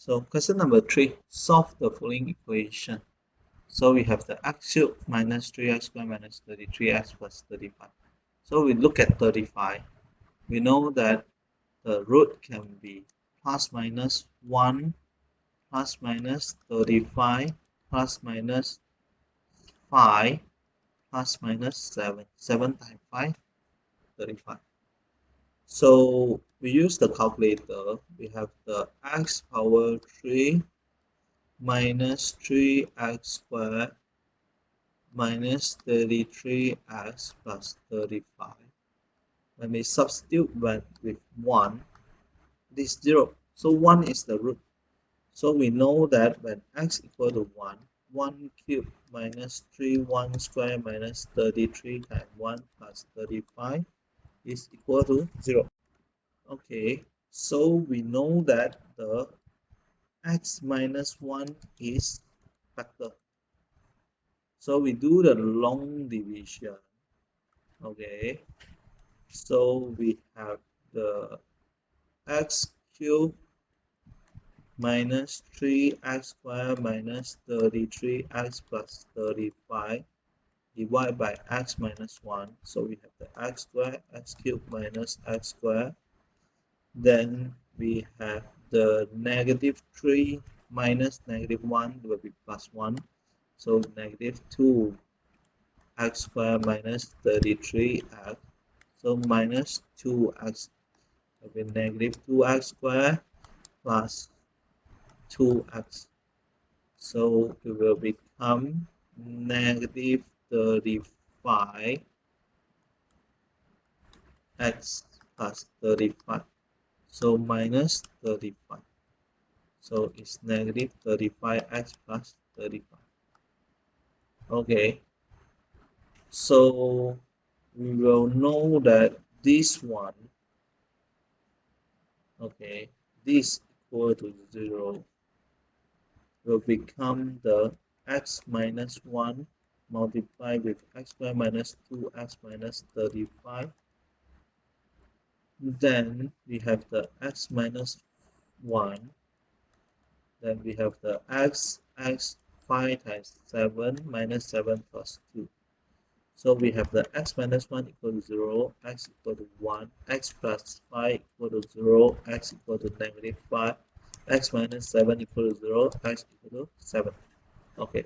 So question number 3, solve the following equation. So we have the x cubed minus 3x squared minus 33x plus 35. So we look at 35. We know that the root can be plus minus 1, plus minus 35, plus minus 5, plus minus 7. 7 times 5, 35. So we use the calculator. We have the x power 3 minus 3x squared minus 33x plus 35. When we substitute with 1, it is 0. So 1 is the root. So we know that when x equal to 1, 1 cubed minus 3 1 square minus 33 times 1 plus 35 is equal to 0. Okay, so we know that the x minus 1 is factor. So we do the long division. Okay, so we have the x cubed minus 3x squared minus 33x plus 35 divided by x minus 1. So we have the x squared, x cubed minus x squared. Then we have the negative 3 minus negative 1 will be plus 1. So negative 2 x squared minus 33x. So minus 2x will be negative 2x squared plus 2x. So it will become negative 35x plus 35. So minus 35. So it's negative 35x plus 35. Okay. So we will know that this one, okay, this equal to 0 will become the x minus 1 multiplied with x squared minus 2x minus 35. Then we have the x minus 1. Then we have the x 5 times 7 minus 7 plus 2. So we have the x minus 1 equal to 0, x equal to 1, x plus 5 equal to 0, x equal to negative 5, x minus 7 equal to 0, x equal to 7. Okay.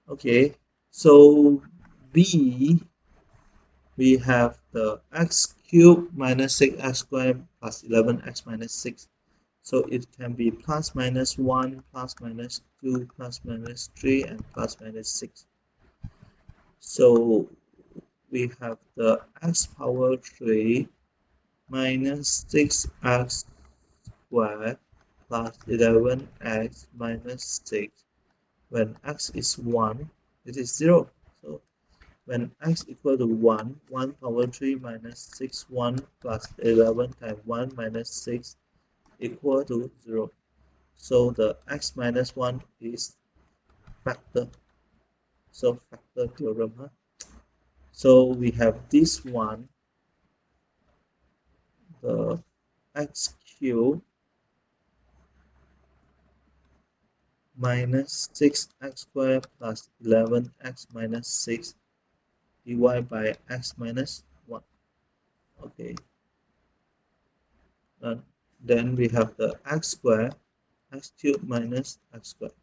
Okay, so B, we have the x cubed minus 6x squared plus 11x minus 6. So it can be plus minus 1, plus minus 2, plus minus 3, and plus minus 6. So we have the x power 3 minus 6x squared plus 11x minus 6. When x is 1, it is 0. So when x equal to 1, 1 power 3 minus 6, 1 plus 11 times 1 minus 6 equal to 0. So the x minus 1 is factor. So factor theorem. Huh? So we have this one, the x cubed minus 6x squared plus 11x minus 6 divided by x minus 1. Okay. And then we have the x squared, x cubed minus x squared.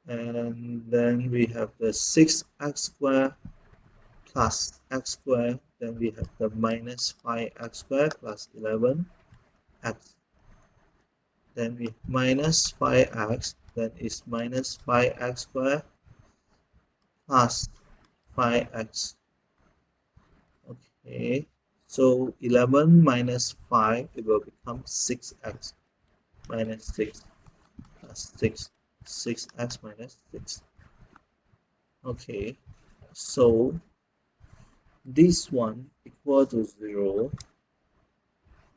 And then we have the 6x squared plus x squared. Then we have the minus 5x squared plus 11x. Then we minus 5x, then is minus 5x squared plus 5x. Okay, so 11 minus 5, it will become 6x minus 6 plus 6. 6x minus 6. Okay, so this one equal to 0.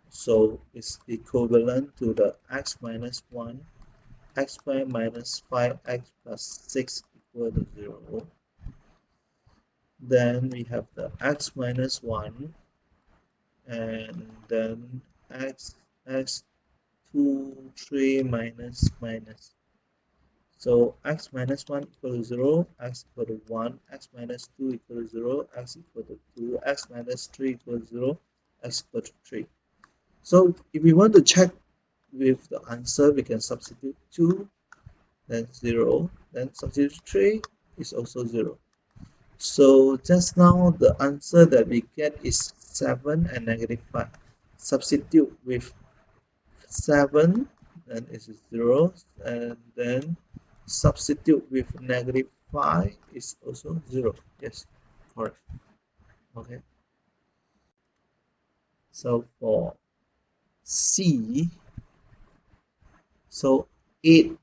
So it's equivalent to the x minus 1, x squared minus 5x plus 6 equal to 0. Then we have the x minus 1, and then x x 2, 3 minus minus. So x minus 1 equal to 0, x equal to 1, x minus 2 equal to 0, x equal to 2, x minus 3 equal to 0, x equal to 3. So if we want to check with the answer, we can substitute 2, then 0, then substitute 3 is also 0. So just now the answer that we get is 7 and negative 5. Substitute with 7, then it's 0, and then substitute with negative 5 is also 0. Yes, correct. Okay. So for C, so 8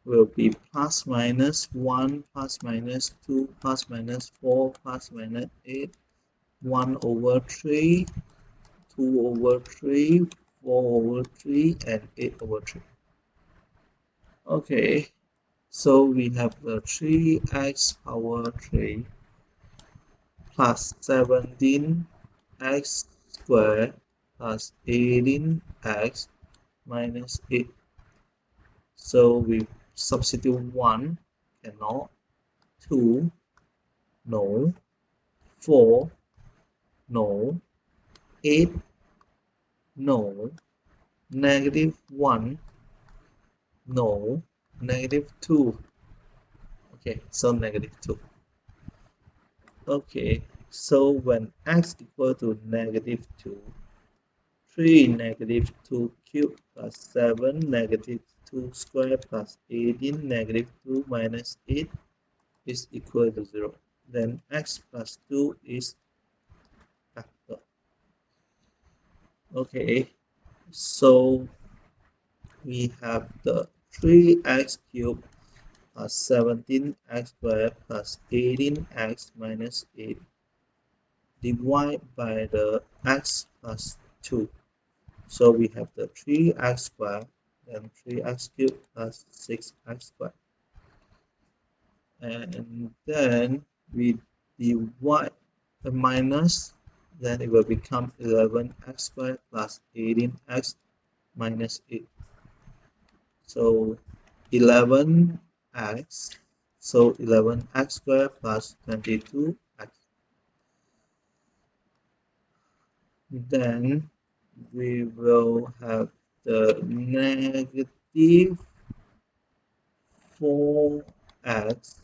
will be plus minus 1, plus minus 2, plus minus 4, plus minus 8, 1 over 3, 2 over 3, 4 over 3, and 8 over 3. Okay, so we have the 3x power 3 plus 17x squared plus 18x minus 8. So we substitute 1, cannot, 2, no, 4, no, 8, no, negative 1, no, negative 2. Okay, so negative 2. Okay, so when x equal to negative 2, 3 negative 2 cubed plus 7 negative 2 squared plus 18 negative 2 minus 8 is equal to 0. Then x plus 2 is factor. Okay, so we have the 3x cubed plus 17x squared plus 18x minus 8 divided by the x plus 2. So we have the 3x squared and 3x cubed plus 6x squared. And then we divide the minus, then it will become 11x squared plus 18x minus 8. So 11x, so 11x squared plus 22x. Then we will have the negative 4x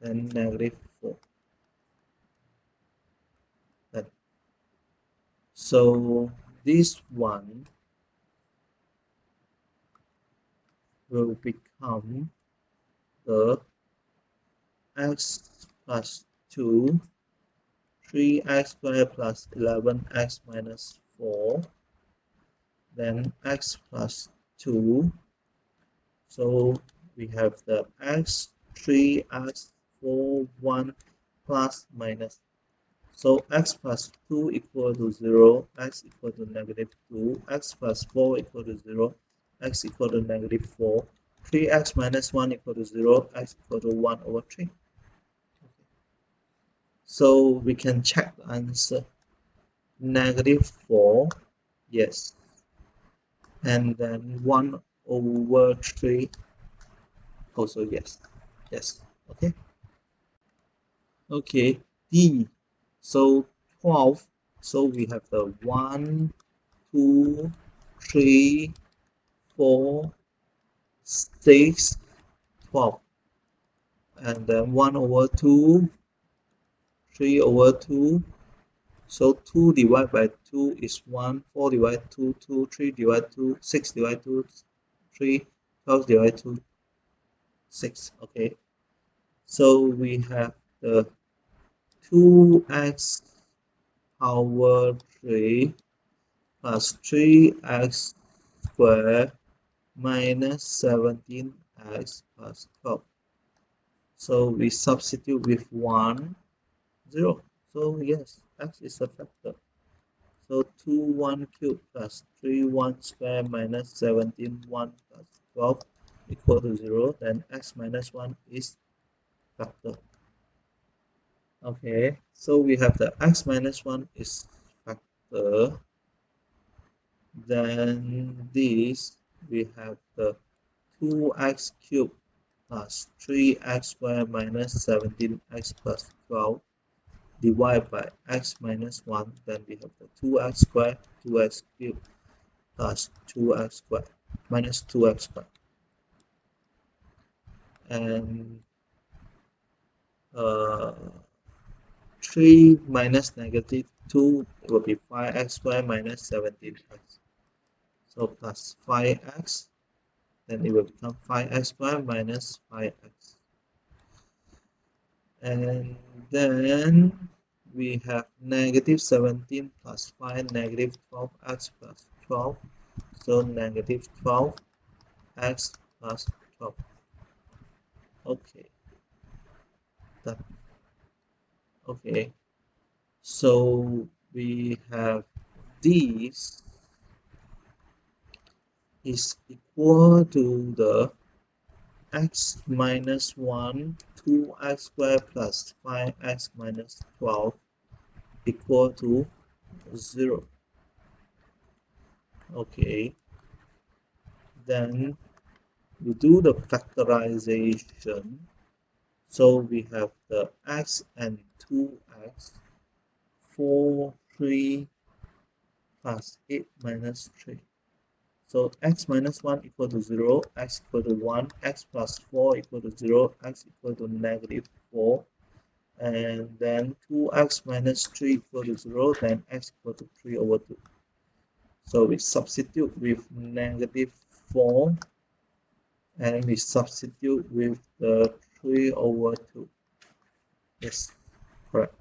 and negative 4. So this one will become the x plus 2, 3x squared plus 11x minus 4, then x plus 2. So we have the x, 3x, 4, 1 plus minus. So x plus 2 equal to 0, x equal to negative 2, x plus 4 equal to 0, x equal to negative 4, 3x minus 1 equal to 0, x equal to 1 over 3. So we can check the answer. Negative 4, yes. And then 1 over 3, also yes. Yes, okay. Okay, D. So 12. So we have the 1, 2, 3, 4, 6, 12. And then 1 over 2, 3 over 2. So 2 divided by 2 is 1, 4 divided 2, 2, 3 divided 2, 6 divided 2, 3, 12 divided 2, 6. Okay. So we have the 2x power 3 plus 3x squared minus 17x plus 12. So we substitute with 1, 0. So yes, x is a factor. So 2 1 cubed plus 3 1 squared minus 17 1 plus 12 equal to 0. Then x minus 1 is factor. Okay, so we have the x minus 1 is factor. then this we have the 2x cubed plus 3x squared minus 17x plus 12 divided by x minus 1. Then we have the 2x squared, 2x cubed plus 2x squared minus 2x squared. And 3 minus negative 2 will be 5x squared minus 17x. So plus 5x, then it will become 5x squared minus 5x. And then we have negative 17 plus 5, negative 12x plus 12. So negative 12x plus 12. Okay, done. Okay, so we have this is equal to the x minus 1, 2x squared plus 5x minus 12 equal to 0. Okay, then we do the factorization. So we have the x and 2x, 4, 3 plus 8 minus 3. So x minus 1 equal to 0, x equal to 1, x plus 4 equal to 0, x equal to negative 4. And then 2x minus 3 equal to 0, then x equal to 3 over 2. So we substitute with negative 4 and we substitute with the 3 over 2. Yes, correct.